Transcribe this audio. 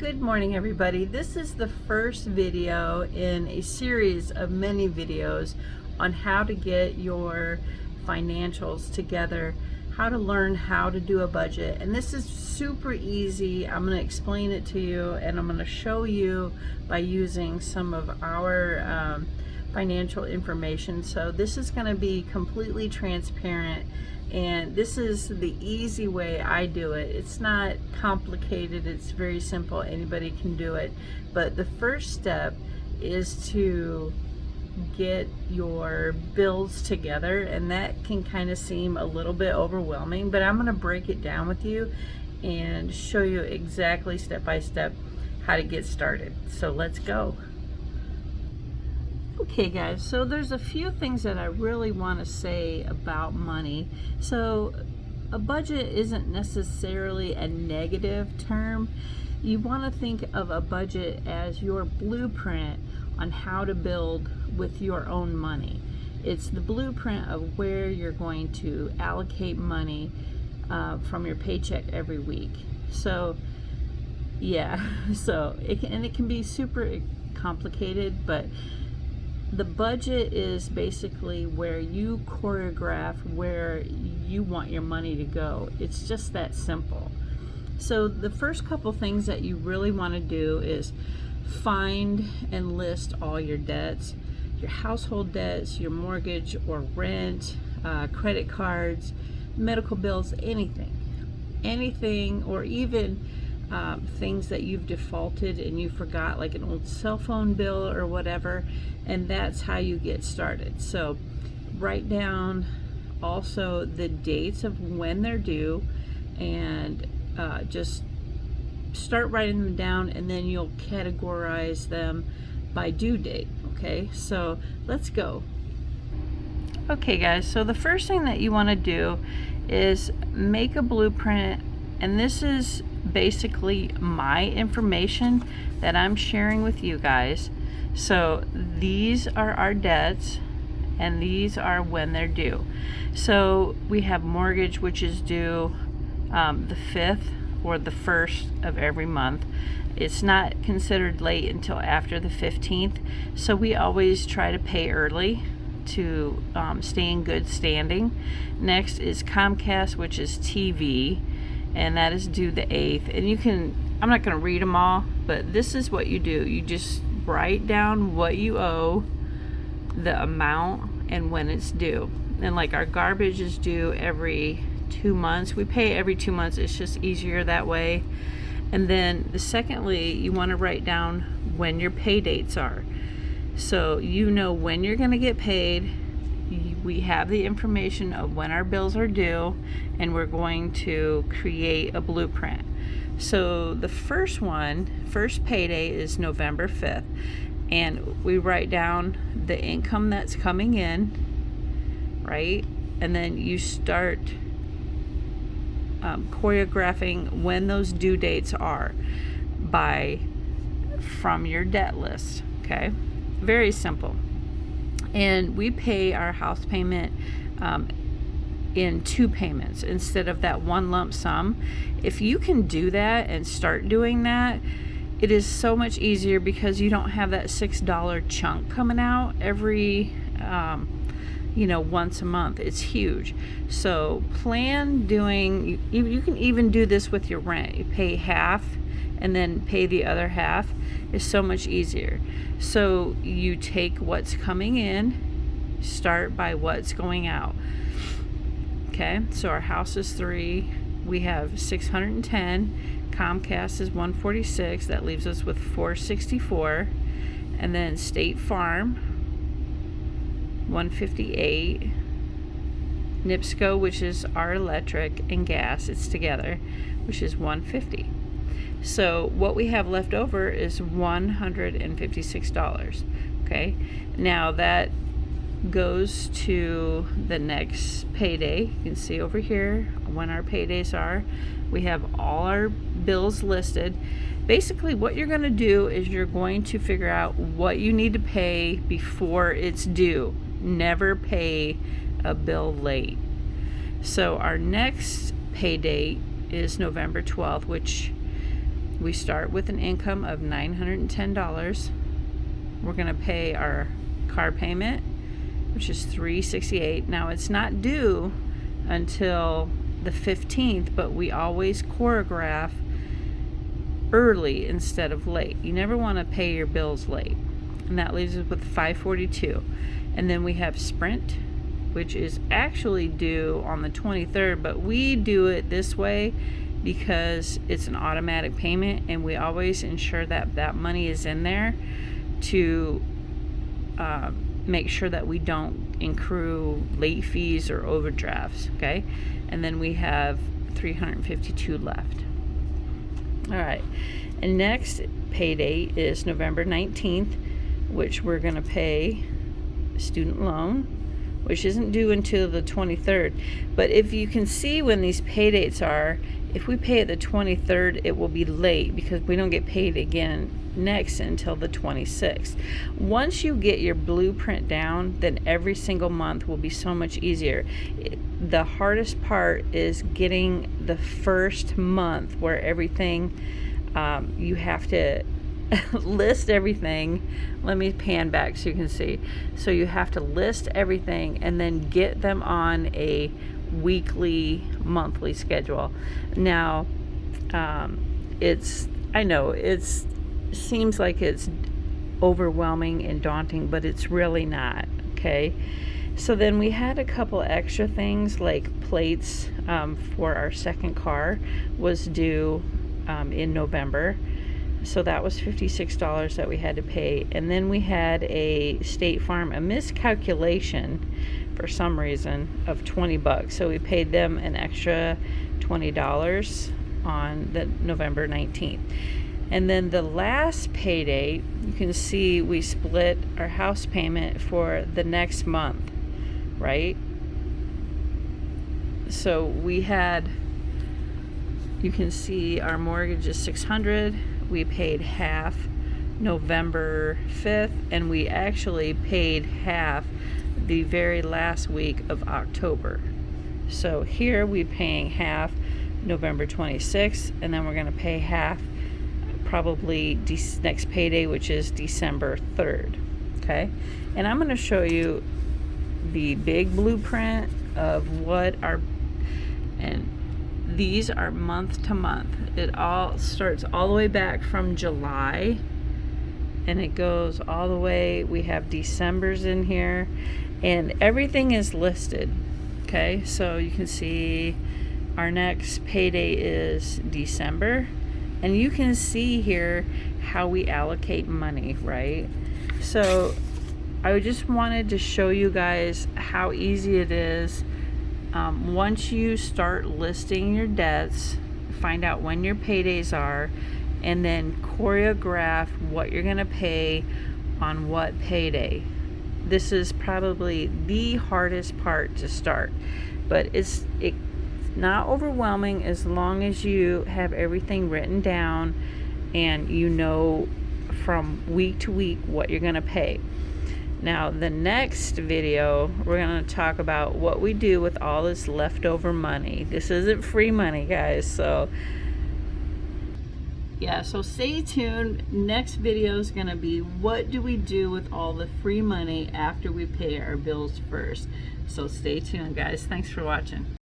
Good morning, everybody. This is the first video in a series of many videos on how to get your financials together, how to learn how to do a budget. And this is super easy. I'm going to explain it to you, and I'm going to show you by using some of our financial information. So this is going to be completely transparent, and this is the easy way I do it. It's not complicated, it's very simple, anybody can do it. But the first step is to get your bills together, and that can kind of seem a little bit overwhelming, but I'm going to break it down with you and show you exactly step by step how to get started. So let's go. Okay guys, so there's a few things that I really want to say about money. So a budget isn't necessarily a negative term. You want to think of a budget as your blueprint on how to build with your own money. It's the blueprint of where you're going to allocate money from your paycheck every week. So yeah, so it can be super complicated, but the budget is basically where you choreograph where you want your money to go. It's just that simple. So the first couple things that you really want to do is find and list all your debts, your household debts, your mortgage or rent, credit cards, medical bills, anything, or even things that you've defaulted and you forgot, like an old cell phone bill or whatever. And that's how you get started. So write down also the dates of when they're due, and just start writing them down, and then you'll categorize them by due date. Okay, so let's go. Okay guys, so the first thing that you want to do is make a blueprint, and this is basically my information that I'm sharing with you guys. So these are our debts, and these are when they're due. So we have mortgage, which is due the 5th or the 1st of every month. It's not considered late until after the 15th, so we always try to pay early to stay in good standing. Next is Comcast, which is TV, and that is due the 8th. And I'm not going to read them all, but this is what you do. You just write down what you owe, the amount, and when it's due. And like our garbage is due every 2 months. We pay every 2 months. It's just easier that way. And then secondly, you want to write down when your pay dates are. So you know when you're going to get paid. We have the information of when our bills are due, and we're going to create a blueprint. So the first payday is November 5th, and we write down the income that's coming in, right? And then you start choreographing when those due dates are from your debt list. Okay, very simple. And we pay our house payment in 2 payments instead of that one lump sum. If you can do that and start doing that, it is so much easier because you don't have that $6 chunk coming out every once a month. It's huge. So plan doing, you can even do this with your rent. You pay half and then pay the other half. Is so much easier. So you take what's coming in, start by what's going out. Okay, so our house is 3, we have 610, Comcast is 146, that leaves us with 464, and then State Farm 158, NIPSCO, which is our electric and gas, it's together, which is 150. So what we have left over is $156. Okay, now that goes to the next payday. You can see over here when our paydays are. We have all our bills listed. Basically what you're going to do is you're going to figure out what you need to pay before it's due. Never pay a bill late. So our next pay date is November 12th, which we start with an income of $910. We're going to pay our car payment, which is $368. Now it's not due until the 15th, but we always choreograph early instead of late. You never want to pay your bills late. And that leaves us with $542. And then we have Sprint, which is actually due on the 23rd, but we do it this way because it's an automatic payment, and we always ensure that that money is in there to make sure that we don't accrue late fees or overdrafts, okay? And then we have $352 left. All right, and next pay date is November 19th, which we're gonna pay student loan, which isn't due until the 23rd. But if you can see when these pay dates are, if we pay it the 23rd, it will be late because we don't get paid again next until the 26th. Once you get your blueprint down, then every single month will be so much easier. The hardest part is getting the first month where everything, you have to list everything. Let me pan back so you can see. So you have to list everything and then get them on a weekly, monthly schedule. Now, I know it seems like it's overwhelming and daunting, but it's really not, okay? So then we had a couple extra things like plates for our second car was due in November. So that was $56 that we had to pay. And then we had a State Farm, a miscalculation for some reason of $20. So we paid them an extra $20 on the November 19th. And then the last pay date, you can see we split our house payment for the next month, right? So we had, you can see our mortgage is $600. We paid half November 5th, and we actually paid half the very last week of October. So here we're paying half November 26th, and then we're going to pay half probably next payday, which is December 3rd. Okay, and I'm going to show you the big blueprint of what our, and these are month to month. It all starts all the way back from July, and it goes all the way. We have December's in here, and everything is listed. Okay, so you can see our next payday is December, and you can see here how we allocate money, right? So I just wanted to show you guys how easy it is. Once you start listing your debts, find out when your paydays are, and then choreograph what you're going to pay on what payday. This is probably the hardest part to start, but it's not overwhelming as long as you have everything written down and you know from week to week what you're going to pay. Now, the next video, we're going to talk about what we do with all this leftover money. This isn't free money, guys, so yeah, so stay tuned. Next video is going to be what do we do with all the free money after we pay our bills first. So stay tuned, guys. Thanks for watching.